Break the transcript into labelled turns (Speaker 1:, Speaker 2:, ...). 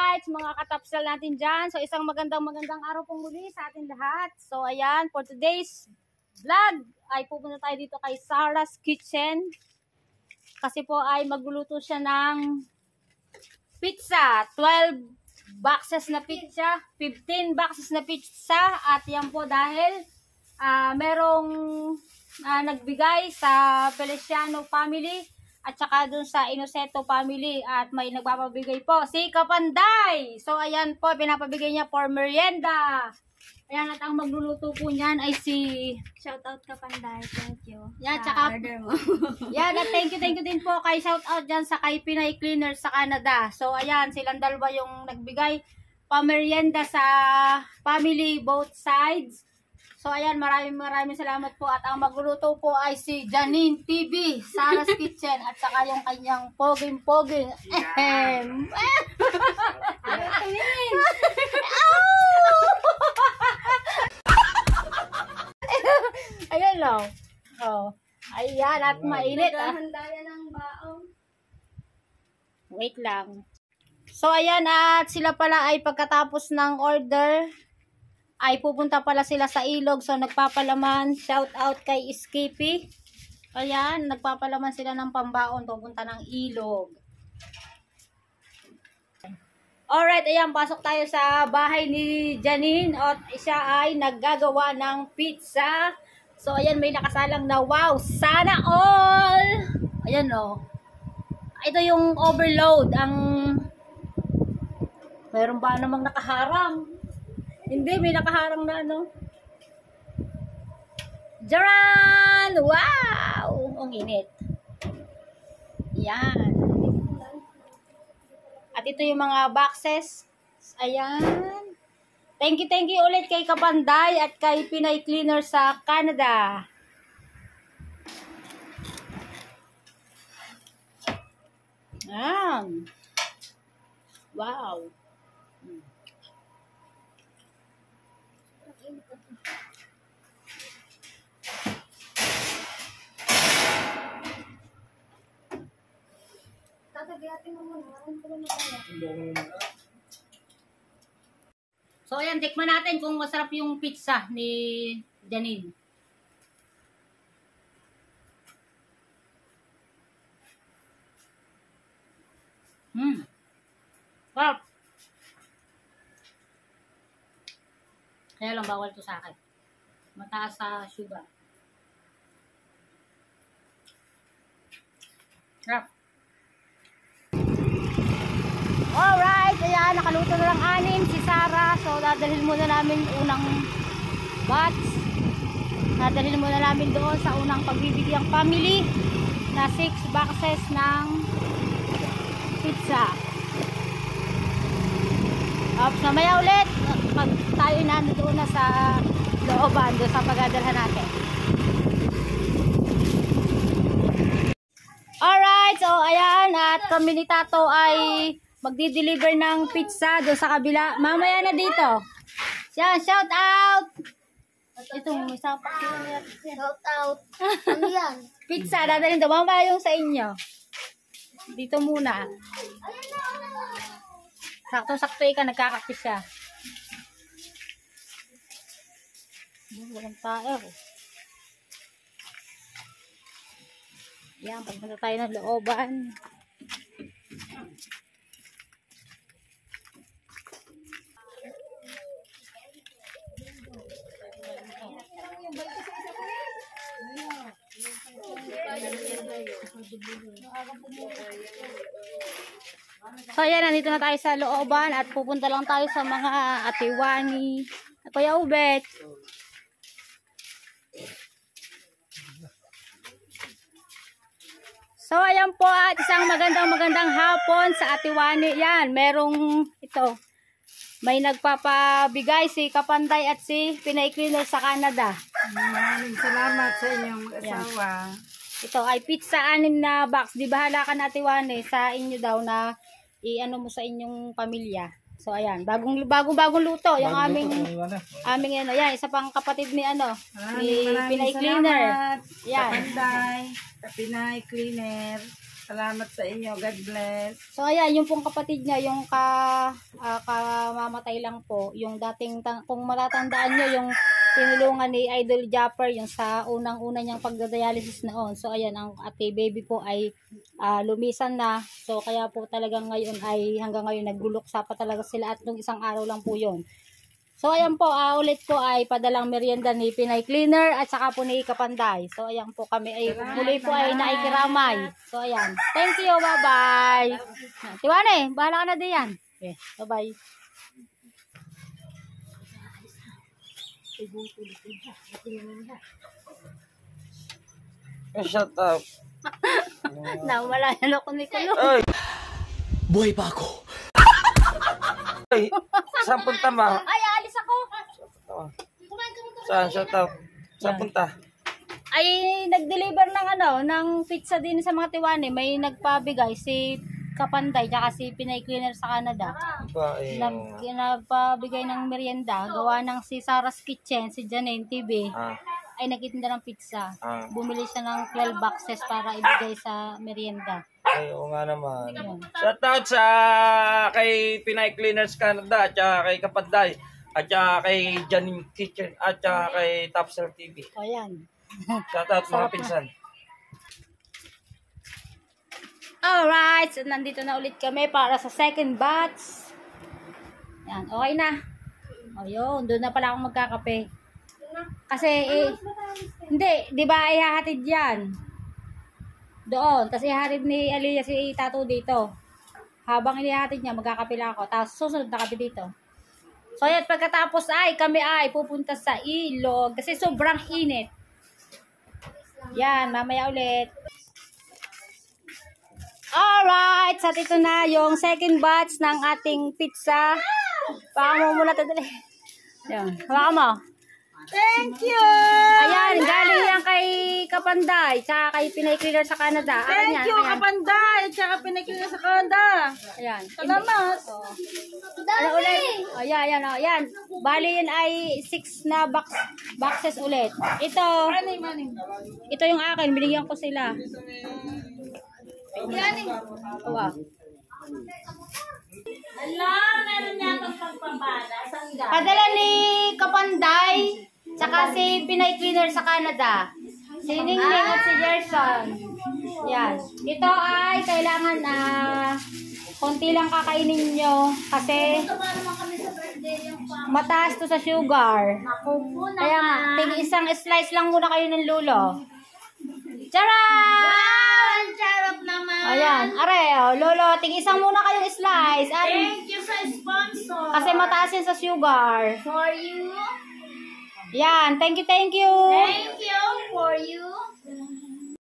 Speaker 1: Alright, mga katapsal natin dyan. So, isang magandang araw pong muli sa ating lahat. So, ayan, for today's vlog, ay pupunta tayo dito kay Sarah's Kitchen. Kasi po ay magluluto siya ng pizza. 12 boxes na pizza, 15 boxes na pizza. At yan po dahil merong nagbigay sa Feliciano family at saka dun sa Inoceto family at may nagpapabigay po si Kapanday. So ayan po, pinapabigay niya for merienda. Ayan, at ang magluluto po niyan ay si
Speaker 2: Shoutout Kapanday, thank you.
Speaker 1: yan, tsaka
Speaker 2: order mo.
Speaker 1: yan, at thank you din po kay shoutout dyan sa kay Pinay Cleaner sa Canada. So ayan, silang dalawa yung nagbigay pamerienda sa family both sides. So ayan, maraming salamat po at ang magluluto po ay si Janine TV, Sarah's Kitchen at saka yung kanyang poging. Ahem. Ayan lang. Oh. Ayan, at mainit.
Speaker 2: Handa yan ng baong.
Speaker 1: Wait lang. So ayan, at sila pala ay pagkatapos ng order ay pupunta pala sila sa ilog. So nagpapalaman, shout out kay Skippy. Ayan, nagpapalaman sila ng pambaon, pupunta ng ilog. Alright, ayan, pasok tayo sa bahay ni Janine at siya ay naggagawa ng pizza. So ayan, may nakasalang na wow, sana all! Ayan o. Ito yung overload, ang meron ba namang nakaharang? Hindi, may nakaharang na ano. Jaran! Wow! Ang init. Yan. At ito yung mga boxes. Ayan. Thank you ulit kay Kapanday at kay Pinay Cleaner sa Canada. Ayan. Wow. So ayan, tikman natin kung masarap yung pizza ni Janine. Sarap. Kaya lang bawal to sa akin. Mataas sa sugar. Sarap. Alright, ayan, nakaluto na lang anim si Sarah. So, dadalhin muna namin unang batch. Dadalhin muna namin doon sa unang pagbibigyang family na 6 boxes ng pizza. Tapos mamaya ulit, pag tayo na doon na sa looban, doon sa pagdadalhan natin. Alright, so ayan, at kami ni Tato ay magdi-deliver ng pizza doon sa kabila. Mamaya na dito. Yan, shout out! Itong isa pa.
Speaker 2: Shout out. Ano yan?
Speaker 1: Pizza, dadalhin doon. Mamaya yung sa inyo. Dito muna. Sakto-sakto ka, nagkakapis siya. Walang tao. Yan, pagpunta tayo ng looban. So ayan, nandito na tayo sa looban at pupunta lang tayo sa mga atiwani. Kuya Ubet. So ayan po, at isang magandang hapon sa atiwani. Yan, merong ito. May nagpapabigay si Kapanday at si Pinay Cleaner sa Canada.
Speaker 3: Maraming salamat sa inyong asawa.
Speaker 1: Ito ay pizza 6 na box. Di bahala ka na Tiwane sa inyo daw na i-ano mo sa inyong pamilya. So ayan, bagong luto yung aming ano, yan, isa pang kapatid ni ano, ni Pinay Cleaner.
Speaker 3: Yan. Kapanday, Pinay Cleaner. Salamat sa inyo. God bless.
Speaker 1: So ayan, yung pong kapatid niya, yung kamamatay lang po, yung dating, kung matatandaan nyo, yung tinulungan ni Idol Japper, yung sa unang-una niyang pagdadialysis noon. So ayan, ang ate baby po ay lumisan na. So kaya po talagang ngayon ay, hanggang ngayon nagluluksa pa talaga sila at nung isang araw lang po yun. So ayan po, ulit po ay padalang merienda ni Pinay Cleaner at saka po ni Kapanday. So ayan po kami ay muli po ay naikiramay. So ayan. Thank you, bye-bye. Tiwane, bahala ka na din yan. Okay, bye-bye.
Speaker 4: Shut up.
Speaker 1: Nawala na ako ni Kulo.
Speaker 4: Ay! Buhay pa ako. Ay! Saan punta ma?
Speaker 1: Ay, alis ako.
Speaker 4: Saan? Shut up. Saan punta?
Speaker 1: Ay, nag-deliver ng pizza din sa mga Tiwane. May nagpabigay si Kapanday tsaka si Pinay Cleaner sa Canada.
Speaker 4: Ba, eh,
Speaker 1: Nagpabigay ng merienda. Gawa ng si Sarah's Kitchen, si Janine TV. Ay nagtitinda ng pizza. Bumili siya ng 12 boxes para ibigay sa merienda.
Speaker 4: Ay, oo nga naman. Shout out sa kay Pinay Cleaners Canada at saka kay Kapanday at saka kay Janine Kitchen at saka kay Topser TV.
Speaker 1: O yan.
Speaker 4: Shout out mga pinsan.
Speaker 1: Alright, so nandito na ulit kami para sa second batch. Yan, okay na. O yun, doon na pala akong magkakape. Kasi, hindi, di ba ihahatid yan? Doon, tapos ihahatid ni Aliyah si Tato dito. Habang inihahatid niya, magkakapila ako. Tapos susunod na kami dito. So, yan, pagkatapos kami ay pupunta sa ilog. Kasi sobrang init. Yan, mamaya ulit. Alright, sa ito na yung second batch ng ating pizza. Paka mo muna ito dali. Yan, hawakan mo.
Speaker 3: Thank you!
Speaker 1: Ayan, galing yan kay Kapanday, tsaka kay Pinay Cleaner sa Canada.
Speaker 3: Thank you, Kapanday! Tsaka pinakita sa Canada.
Speaker 1: Ayan.
Speaker 3: Salamat!
Speaker 1: Ano ulit? Ayan. Bali yan ay 6 na boxes ulit. Ito, ito yung akin, binigyan ko sila. Wow. Padala ni Kapanday, tsaka si Pinay Cleaner sa Canada. Si Ningning at si Gerson. Yan. Ito ay kailangan konti lang kakainin nyo kasi mataas to sa sugar. Kaya nga, isang slice lang muna kayo ng lulo. Charan!
Speaker 2: Charap naman.
Speaker 1: Ayan, are, lolo, isang muna kayong slice.
Speaker 2: Thank you sa sponsor.
Speaker 1: Kasi mataas yan sa sugar.
Speaker 2: For you.
Speaker 1: Yan, thank you.
Speaker 2: Thank